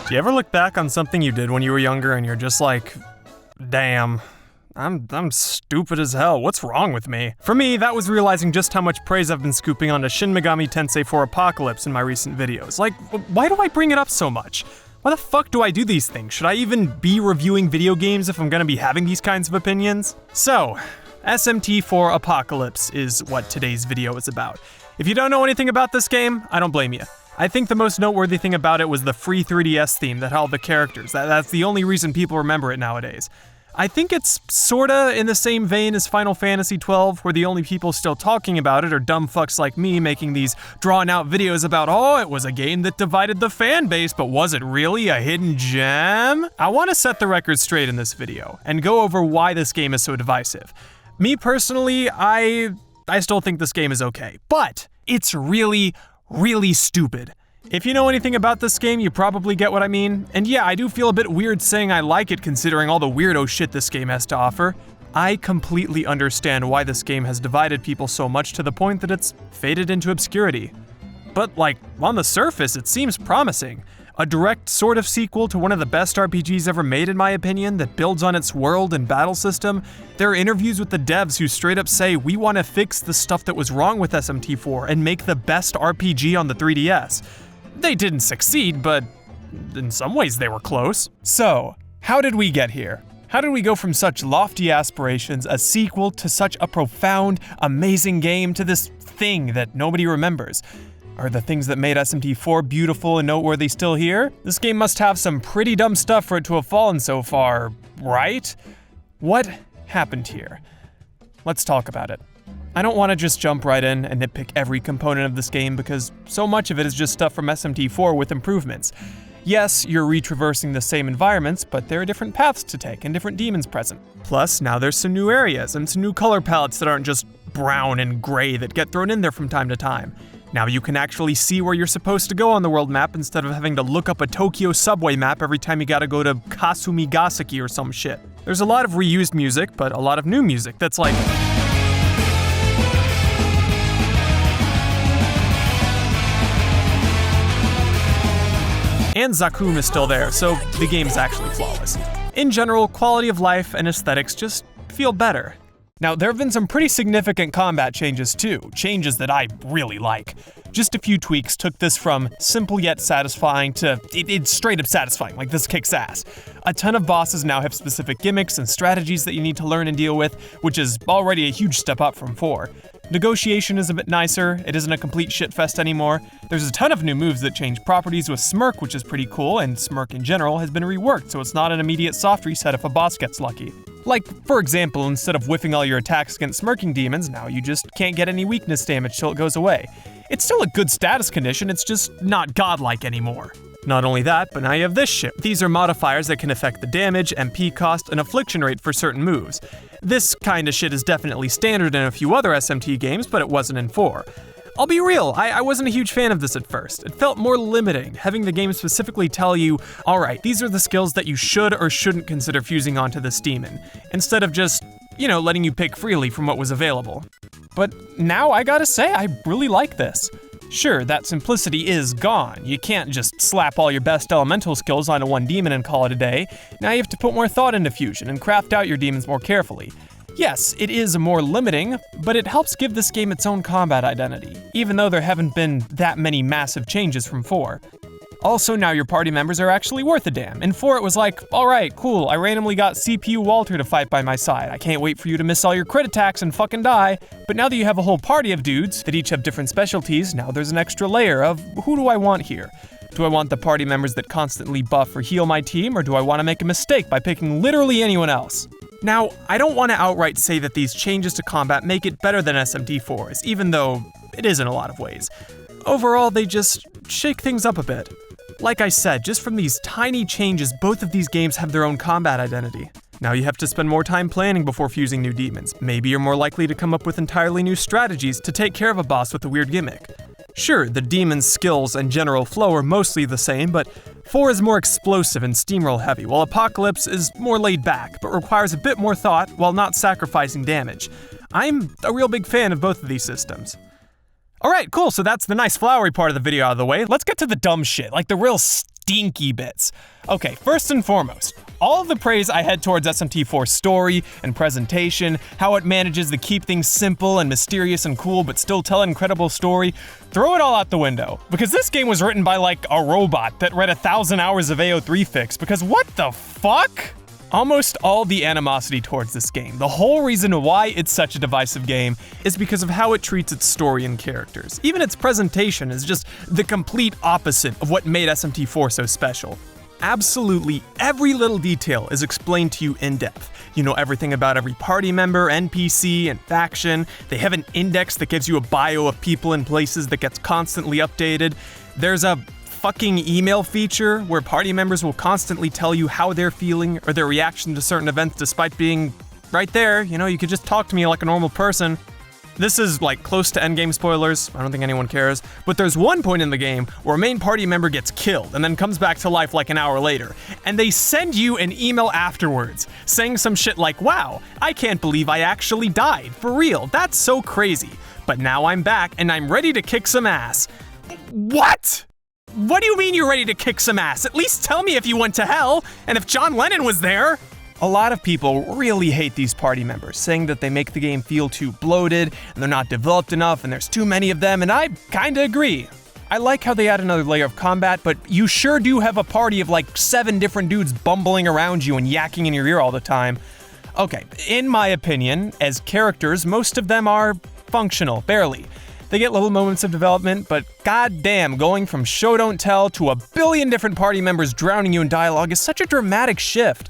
Do you ever look back on something you did when you were younger and you're just like, damn, I'm stupid as hell, what's wrong with me? For me, that was realizing just how much praise I've been scooping onto Shin Megami Tensei IV Apocalypse in my recent videos. Like, why do I bring it up so much? Why the fuck do I do these things? Should I even be reviewing video games if I'm gonna be having these kinds of opinions? So, SMT IV Apocalypse is what today's video is about. If you don't know anything about this game, I don't blame you. I think the most noteworthy thing about it was the free 3DS theme that had all the characters. That's the only reason people remember it nowadays. I think it's sorta in the same vein as Final Fantasy XII, where the only people still talking about it are dumb fucks like me making these drawn-out videos about, oh, it was a game that divided the fan base, but was it really a hidden gem? I want to set the record straight in this video, and go over why this game is so divisive. Me personally, I still think this game is okay, but it's really stupid. If you know anything about this game, you probably get what I mean. And yeah, I do feel a bit weird saying I like it considering all the weirdo shit this game has to offer. I completely understand why this game has divided people so much to the point that it's faded into obscurity. But like, on the surface, it seems promising. A direct sort of sequel to one of the best RPGs ever made in my opinion that builds on its world and battle system. There are interviews with the devs who straight up say we want to fix the stuff that was wrong with SMT IV and make the best RPG on the 3DS. They didn't succeed, but in some ways they were close. So, how did we get here? How did we go from such lofty aspirations, a sequel to such a profound, amazing game to this thing that nobody remembers? Are the things that made SMT IV beautiful and noteworthy still here? This game must have some pretty dumb stuff for it to have fallen so far, right? What happened here? Let's talk about it. I don't want to just jump right in and nitpick every component of this game because so much of it is just stuff from SMT IV with improvements. Yes, you're retraversing the same environments, but there are different paths to take and different demons present. Plus, now there's some new areas and some new color palettes that aren't just brown and gray that get thrown in there from time to time. Now you can actually see where you're supposed to go on the world map instead of having to look up a Tokyo subway map every time you gotta go to Kasumigaseki or some shit. There's a lot of reused music, but a lot of new music that's like... And Zakum is still there, so the game's actually flawless. In general, quality of life and aesthetics just feel better. Now, there have been some pretty significant combat changes too, changes that I really like. Just a few tweaks took this from simple yet satisfying to it's straight up satisfying, like this kicks ass. A ton of bosses now have specific gimmicks and strategies that you need to learn and deal with, which is already a huge step up from 4. Negotiation is a bit nicer, it isn't a complete shitfest anymore. There's a ton of new moves that change properties with Smirk, which is pretty cool, and Smirk in general has been reworked so it's not an immediate soft reset if a boss gets lucky. Like, for example, instead of whiffing all your attacks against smirking demons, now you just can't get any weakness damage till it goes away. It's still a good status condition, it's just not godlike anymore. Not only that, but now you have this shit. These are modifiers that can affect the damage, MP cost, and affliction rate for certain moves. This kind of shit is definitely standard in a few other SMT games, but it wasn't in 4. I'll be real, I wasn't a huge fan of this at first. It felt more limiting, having the game specifically tell you, alright, these are the skills that you should or shouldn't consider fusing onto this demon, instead of just, letting you pick freely from what was available. But now I gotta say, I really like this. Sure, that simplicity is gone. You can't just slap all your best elemental skills onto one demon and call it a day. Now you have to put more thought into fusion and craft out your demons more carefully. Yes, it is more limiting, but it helps give this game its own combat identity, even though there haven't been that many massive changes from 4. Also, now your party members are actually worth a damn. In 4 it was like, alright, cool, I randomly got CPU Walter to fight by my side. I can't wait for you to miss all your crit attacks and fucking die. But now that you have a whole party of dudes that each have different specialties, now there's an extra layer of who do I want here? Do I want the party members that constantly buff or heal my team, or do I want to make a mistake by picking literally anyone else? Now, I don't want to outright say that these changes to combat make it better than SMT IV's, even though it is in a lot of ways. Overall, they just shake things up a bit. Like I said, just from these tiny changes, both of these games have their own combat identity. Now you have to spend more time planning before fusing new demons. Maybe you're more likely to come up with entirely new strategies to take care of a boss with a weird gimmick. Sure, the demon's skills and general flow are mostly the same, but 4 is more explosive and steamroll heavy, while Apocalypse is more laid back, but requires a bit more thought while not sacrificing damage. I'm a real big fan of both of these systems. Alright, cool, so that's the nice flowery part of the video out of the way. Let's get to the dumb shit, like the real stinky bits. Okay, first and foremost, all of the praise I had towards SMT IV's story and presentation, how it manages to keep things simple and mysterious and cool but still tell an incredible story, throw it all out the window. Because this game was written by like a robot that read 1,000 hours of AO3 fix, because what the fuck? Almost all the animosity towards this game, the whole reason why it's such a divisive game, is because of how it treats its story and characters. Even its presentation is just the complete opposite of what made SMT IV so special. Absolutely every little detail is explained to you in depth. You know everything about every party member, NPC, and faction. They have an index that gives you a bio of people and places that gets constantly updated. There's a fucking email feature where party members will constantly tell you how they're feeling or their reaction to certain events despite being right there. You know, you could just talk to me like a normal person. This is like close to endgame spoilers, I don't think anyone cares, but there's one point in the game where a main party member gets killed and then comes back to life like an hour later, and they send you an email afterwards saying some shit like, wow, I can't believe I actually died, for real, that's so crazy, but now I'm back and I'm ready to kick some ass. What? What do you mean you're ready to kick some ass? At least tell me if you went to hell, and if John Lennon was there. A lot of people really hate these party members, saying that they make the game feel too bloated, and they're not developed enough, and there's too many of them, and I kinda agree. I like how they add another layer of combat, but you sure do have a party of like 7 different dudes bumbling around you and yakking in your ear all the time. Okay, in my opinion, as characters, most of them are functional, barely. They get little moments of development, but goddamn, going from show don't tell to a billion different party members drowning you in dialogue is such a dramatic shift.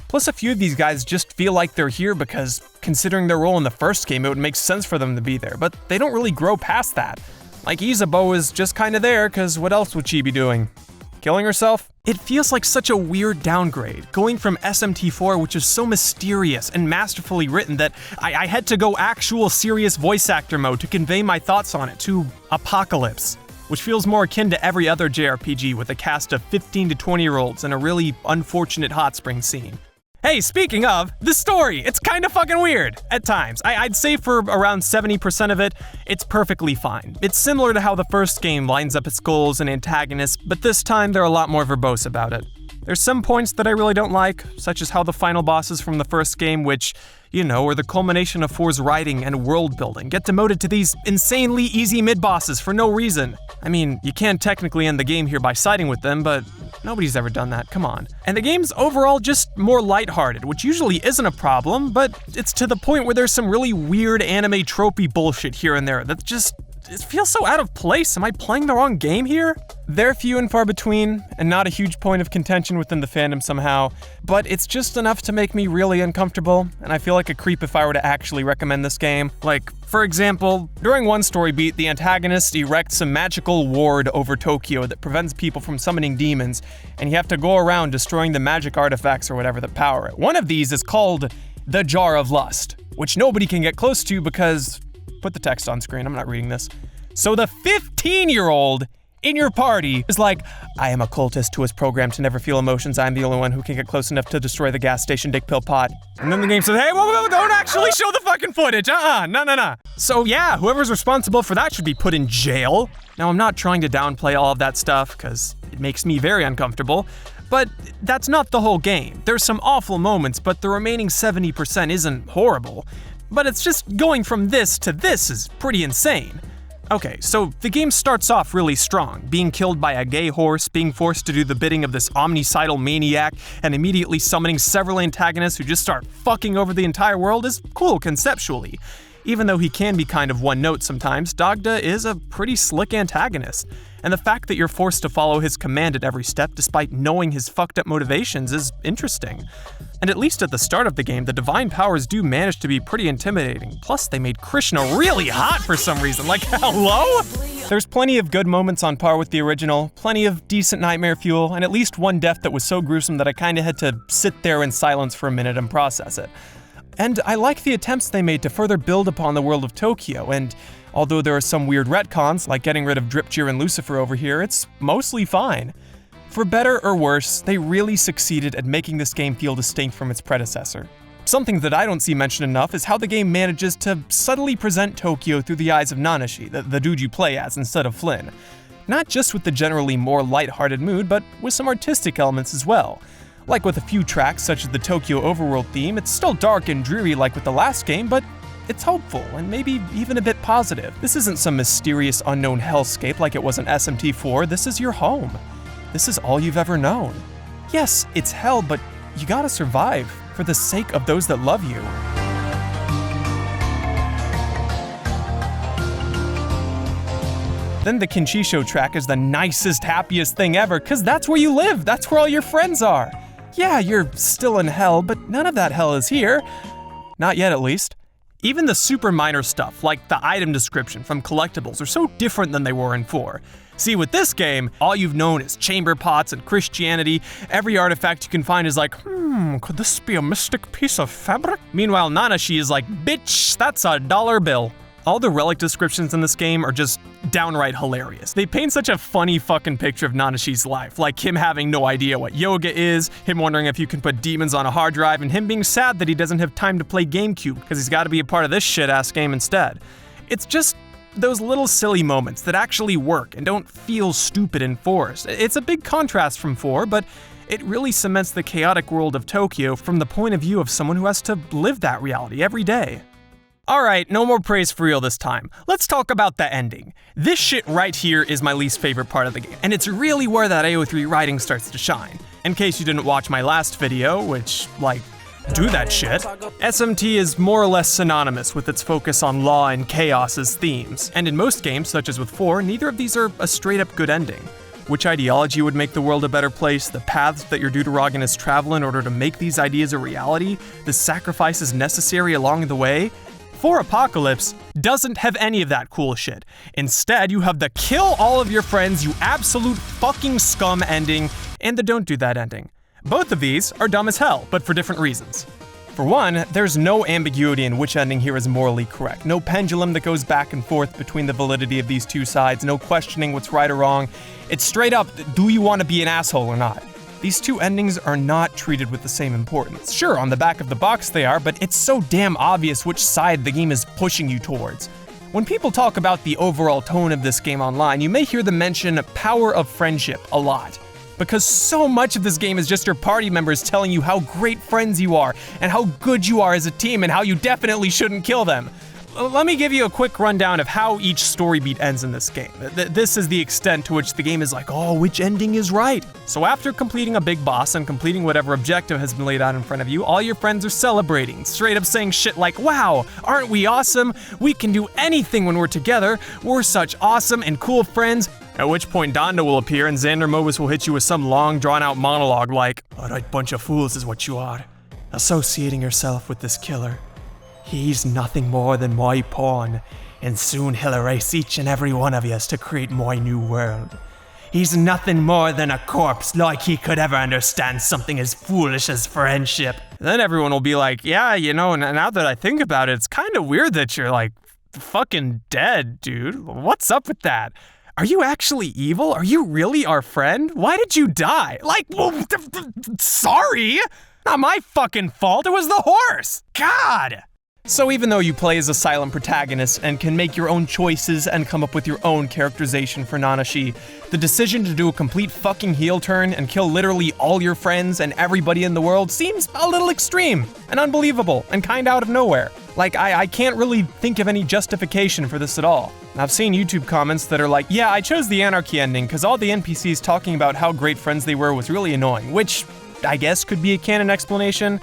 Plus, a few of these guys just feel like they're here because, considering their role in the first game, it would make sense for them to be there, but they don't really grow past that. Like Isabeau is just kinda there, cause what else would she be doing? Killing herself? It feels like such a weird downgrade, going from SMT IV, which is so mysterious and masterfully written that I had to go actual serious voice actor mode to convey my thoughts on it, to Apocalypse, which feels more akin to every other JRPG with a cast of 15 to 20-year-olds and a really unfortunate hot spring scene. Hey, speaking of, the story, it's kinda fucking weird, at times. I'd say for around 70% of it, it's perfectly fine. It's similar to how the first game lines up its goals and antagonists, but this time they're a lot more verbose about it. There's some points that I really don't like, such as how the final bosses from the first game, which, you know, are the culmination of 4's writing and world building, get demoted to these insanely easy mid-bosses for no reason. I mean, you can technically end the game here by siding with them, but nobody's ever done that, come on. And the game's overall just more lighthearted, which usually isn't a problem, but it's to the point where there's some really weird anime tropey bullshit here and there that just, it feels so out of place. Am I playing the wrong game here? They're few and far between, and not a huge point of contention within the fandom somehow, but it's just enough to make me really uncomfortable, and I feel like a creep if I were to actually recommend this game. Like, for example, during one story beat, the antagonist erects a magical ward over Tokyo that prevents people from summoning demons, and you have to go around destroying the magic artifacts or whatever that power it. One of these is called the Jar of Lust, which nobody can get close to because, put the text on screen, I'm not reading this. So the 15-year-old in your party is like, I am a cultist who is programmed to never feel emotions. I'm the only one who can get close enough to destroy the gas station dick pill pot. And then the game says, hey, whoa, don't actually show the fucking footage. No. So yeah, whoever's responsible for that should be put in jail. Now, I'm not trying to downplay all of that stuff, because it makes me very uncomfortable, but that's not the whole game. There's some awful moments, but the remaining 70% isn't horrible. But it's just going from this to this is pretty insane. Okay, so the game starts off really strong, being killed by a gay horse, being forced to do the bidding of this omnicidal maniac, and immediately summoning several antagonists who just start fucking over the entire world is cool conceptually. Even though he can be kind of one-note sometimes, Dagda is a pretty slick antagonist, and the fact that you're forced to follow his command at every step despite knowing his fucked up motivations is interesting. And at least at the start of the game, the divine powers do manage to be pretty intimidating. Plus, they made Krishna really hot for some reason. Like, hello? There's plenty of good moments on par with the original, plenty of decent nightmare fuel, and at least one death that was so gruesome that I kinda had to sit there in silence for a minute and process it. And I like the attempts they made to further build upon the world of Tokyo, and although there are some weird retcons, like getting rid of Dripcheer and Lucifer over here, it's mostly fine. For better or worse, they really succeeded at making this game feel distinct from its predecessor. Something that I don't see mentioned enough is how the game manages to subtly present Tokyo through the eyes of Nanashi, the dude you play as instead of Flynn. not just with the generally more lighthearted mood, but with some artistic elements as well. Like with a few tracks such as the Tokyo Overworld theme, it's still dark and dreary like with the last game, but it's hopeful and maybe even a bit positive. This isn't some mysterious unknown hellscape like it was in SMT IV, this is your home. This is all you've ever known. Yes, it's hell, but you gotta survive for the sake of those that love you. Then the Kinchisho track is the nicest, happiest thing ever, cause that's where you live, that's where all your friends are. Yeah, you're still in hell, but none of that hell is here. Not yet, at least. Even the super minor stuff, like the item description from collectibles, are so different than they were in 4. See, with this game, all you've known is chamber pots and Christianity. Every artifact you can find is like, could this be a mystic piece of fabric? Meanwhile, Nanashi is like, bitch, that's a $1 bill. All the relic descriptions in this game are just downright hilarious. They paint such a funny fucking picture of Nanashi's life, like him having no idea what yoga is, him wondering if you can put demons on a hard drive, and him being sad that he doesn't have time to play GameCube because he's got to be a part of this shit-ass game instead. It's just those little silly moments that actually work and don't feel stupid and forced. It's a big contrast from 4, but it really cements the chaotic world of Tokyo from the point of view of someone who has to live that reality every day. Alright, no more praise for real this time. Let's talk about the ending. This shit right here is my least favorite part of the game, and it's really where that AO3 writing starts to shine. In case you didn't watch my last video, which, like, do that shit, SMT is more or less synonymous with its focus on law and chaos as themes, and in most games, such as with 4, neither of these are a straight-up good ending. Which ideology would make the world a better place, the paths that your deuterogonists travel in order to make these ideas a reality, the sacrifices necessary along the way. 4 Apocalypse doesn't have any of that cool shit. Instead, you have the kill all of your friends, you absolute fucking scum ending, and the don't do that ending. Both of these are dumb as hell, but for different reasons. For one, there's no ambiguity in which ending here is morally correct. No pendulum that goes back and forth between the validity of these two sides, no questioning what's right or wrong. It's straight up, do you want to be an asshole or not? These two endings are not treated with the same importance. Sure, on the back of the box they are, but it's so damn obvious which side the game is pushing you towards. When people talk about the overall tone of this game online, you may hear them mention power of friendship a lot. Because so much of this game is just your party members telling you how great friends you are, and how good you are as a team, and how you definitely shouldn't kill them. Let me give you a quick rundown of how each story beat ends in this game. This is the extent to which the game is like, oh, which ending is right? So after completing a big boss and completing whatever objective has been laid out in front of you, all your friends are celebrating, straight up saying shit like, wow, aren't we awesome? We can do anything when we're together. We're such awesome and cool friends. At which point Donda will appear and Xander Mobus will hit you with some long drawn-out monologue like, "A right bunch of fools is what you are, associating yourself with this killer. He's nothing more than my pawn, and soon he'll erase each and every one of yous to create my new world. He's nothing more than a corpse, like he could ever understand something as foolish as friendship." Then everyone will be like, yeah, you know, now that I think about it, it's kind of weird that you're like, fucking dead, dude. What's up with that? Are you actually evil? Are you really our friend? Why did you die? Like, well, sorry! Not my fucking fault, it was the horse! God! So even though you play as a silent protagonist and can make your own choices and come up with your own characterization for Nanashi, the decision to do a complete fucking heel turn and kill literally all your friends and everybody in the world seems a little extreme and unbelievable and kinda out of nowhere. Like, I can't really think of any justification for this at all. I've seen YouTube comments that are like, yeah, I chose the Anarchy ending because all the NPCs talking about how great friends they were was really annoying, which I guess could be a canon explanation,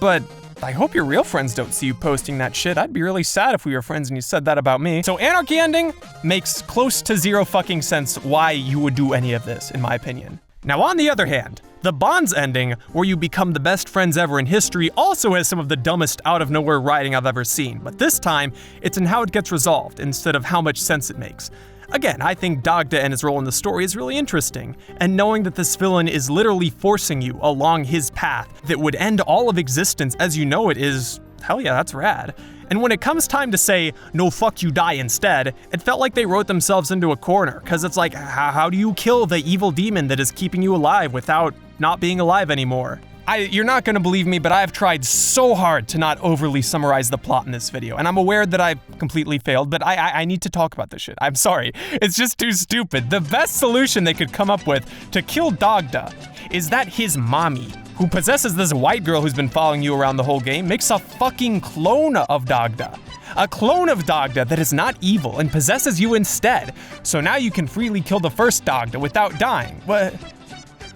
but I hope your real friends don't see you posting that shit. I'd be really sad if we were friends and you said that about me. So Anarchy ending makes close to zero fucking sense why you would do any of this, in my opinion. Now on the other hand, the Bonds ending, where you become the best friends ever in history, also has some of the dumbest out-of-nowhere writing I've ever seen, but this time, it's in how it gets resolved instead of how much sense it makes. Again, I think Dagda and his role in the story is really interesting, and knowing that this villain is literally forcing you along his path that would end all of existence as you know it is, hell yeah, that's rad. And when it comes time to say, no fuck you die instead, it felt like they wrote themselves into a corner, cause it's like, how do you kill the evil demon that is keeping you alive without not being alive anymore? You're not gonna believe me, but I've tried so hard to not overly summarize the plot in this video, and I'm aware that I completely failed, but I need to talk about this shit. I'm sorry, it's just too stupid. The best solution they could come up with to kill Dagda is that his mommy, who possesses this white girl who's been following you around the whole game, makes a fucking clone of Dagda. A clone of Dagda that is not evil and possesses you instead. So now you can freely kill the first Dagda without dying. What?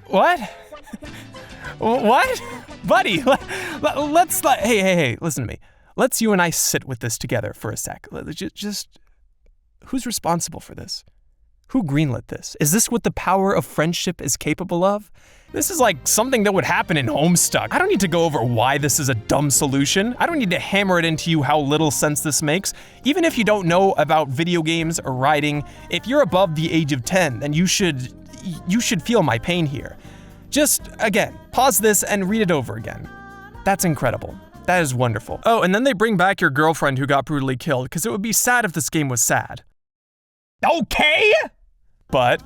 What? Buddy, hey, listen to me. Let's you and I sit with this together for a sec. Just, who's responsible for this? Who greenlit this? Is this what the power of friendship is capable of? This is like something that would happen in Homestuck. I don't need to go over why this is a dumb solution. I don't need to hammer it into you how little sense this makes. Even if you don't know about video games or writing, if you're above the age of 10, then you should feel my pain here. Just, again, pause this and read it over again. That's incredible. That is wonderful. Oh, and then they bring back your girlfriend who got brutally killed, because it would be sad if this game was sad. Okay! But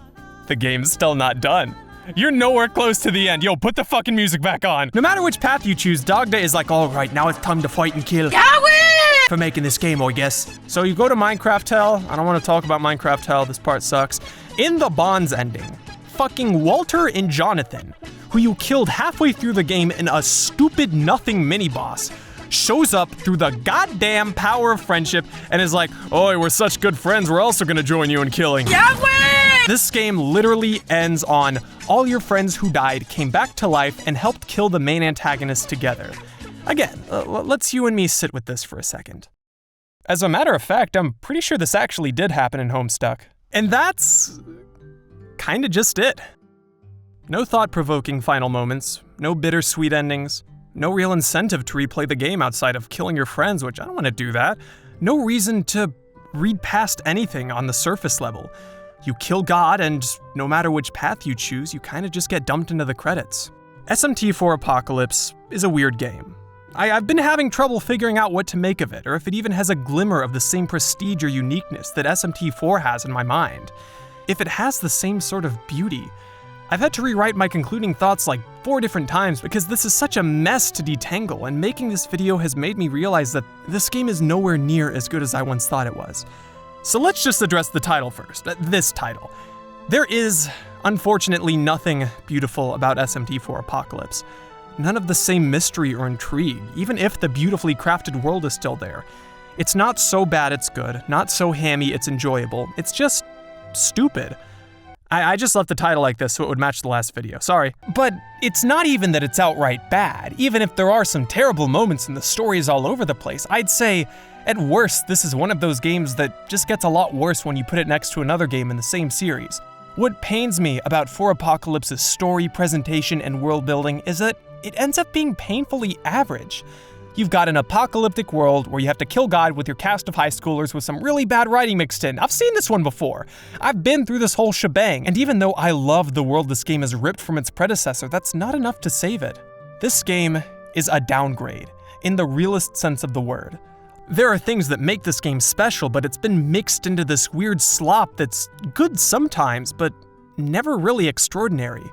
the game's still not done. You're nowhere close to the end. Yo, put the fucking music back on. No matter which path you choose, Dagda is like, all right, now it's time to fight and kill. Yahweh! For making this game, I guess. So you go to Minecraft Hell. I don't want to talk about Minecraft Hell. This part sucks. In the Bonds ending, fucking Walter and Jonathan, who you killed halfway through the game in a stupid nothing mini-boss, shows up through the goddamn power of friendship and is like, oh, we're such good friends, we're also gonna join you in killing. Yahweh! This game literally ends on all your friends who died came back to life and helped kill the main antagonist together. Again, let's you and me sit with this for a second. As a matter of fact, I'm pretty sure this actually did happen in Homestuck. And that's kinda just it. No thought-provoking final moments, no bittersweet endings, no real incentive to replay the game outside of killing your friends, which I don't want to do that. No reason to read past anything on the surface level. You kill God, and no matter which path you choose, you kinda just get dumped into the credits. SMT IV Apocalypse is a weird game. I've been having trouble figuring out what to make of it, or if it even has a glimmer of the same prestige or uniqueness that SMT IV has in my mind. If it has the same sort of beauty. I've had to rewrite my concluding thoughts like 4 different times because this is such a mess to detangle, and making this video has made me realize that this game is nowhere near as good as I once thought it was. So let's just address the title first, this title. There is, unfortunately, nothing beautiful about SMT IV Apocalypse. None of the same mystery or intrigue, even if the beautifully crafted world is still there. It's not so bad it's good, not so hammy it's enjoyable, it's just stupid. I just left the title like this so it would match the last video, sorry. But it's not even that it's outright bad. Even if there are some terrible moments and the story is all over the place, I'd say, at worst, this is one of those games that just gets a lot worse when you put it next to another game in the same series. What pains me about IV Apocalypse's story, presentation, and world building is that it ends up being painfully average. You've got an apocalyptic world where you have to kill God with your cast of high schoolers with some really bad writing mixed in. I've seen this one before. I've been through this whole shebang, and even though I love the world this game has ripped from its predecessor, that's not enough to save it. This game is a downgrade, in the realest sense of the word. There are things that make this game special, but it's been mixed into this weird slop that's good sometimes, but never really extraordinary.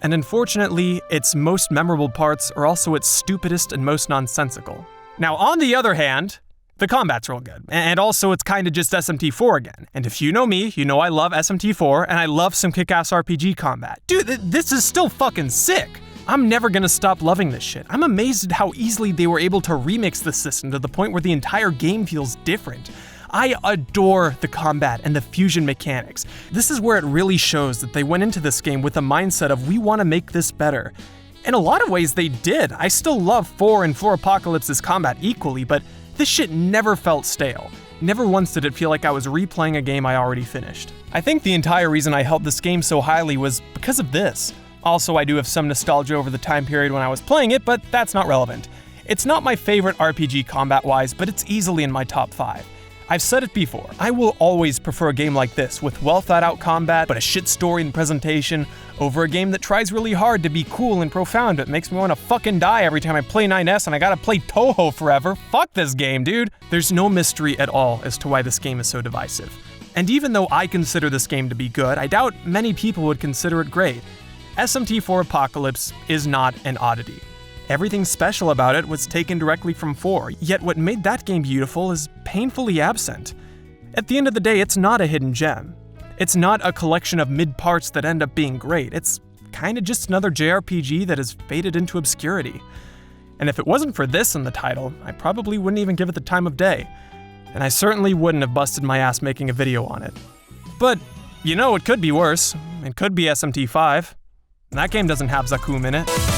And unfortunately, its most memorable parts are also its stupidest and most nonsensical. Now, on the other hand, the combat's real good, and also it's kinda just SMT IV again. And if you know me, you know I love SMT IV, and I love some kick-ass RPG combat. Dude, this is still fucking sick! I'm never gonna stop loving this shit. I'm amazed at how easily they were able to remix the system to the point where the entire game feels different. I adore the combat and the fusion mechanics. This is where it really shows that they went into this game with a mindset of we want to make this better. In a lot of ways they did. I still love 4 and 4 Apocalypse's combat equally, but this shit never felt stale. Never once did it feel like I was replaying a game I already finished. I think the entire reason I held this game so highly was because of this. Also, I do have some nostalgia over the time period when I was playing it, but that's not relevant. It's not my favorite RPG combat-wise, but it's easily in my top 5. I've said it before, I will always prefer a game like this, with well thought out combat, but a shit story and presentation, over a game that tries really hard to be cool and profound, but makes me want to fucking die every time I play 9S and I gotta play Toho forever. Fuck this game, dude! There's no mystery at all as to why this game is so divisive. And even though I consider this game to be good, I doubt many people would consider it great. SMT IV Apocalypse is not an oddity. Everything special about it was taken directly from 4, yet what made that game beautiful is painfully absent. At the end of the day, it's not a hidden gem. It's not a collection of mid-parts that end up being great. It's kinda just another JRPG that has faded into obscurity. And if it wasn't for this in the title, I probably wouldn't even give it the time of day. And I certainly wouldn't have busted my ass making a video on it. But, it could be worse. It could be SMT 5. That game doesn't have Zakum in it.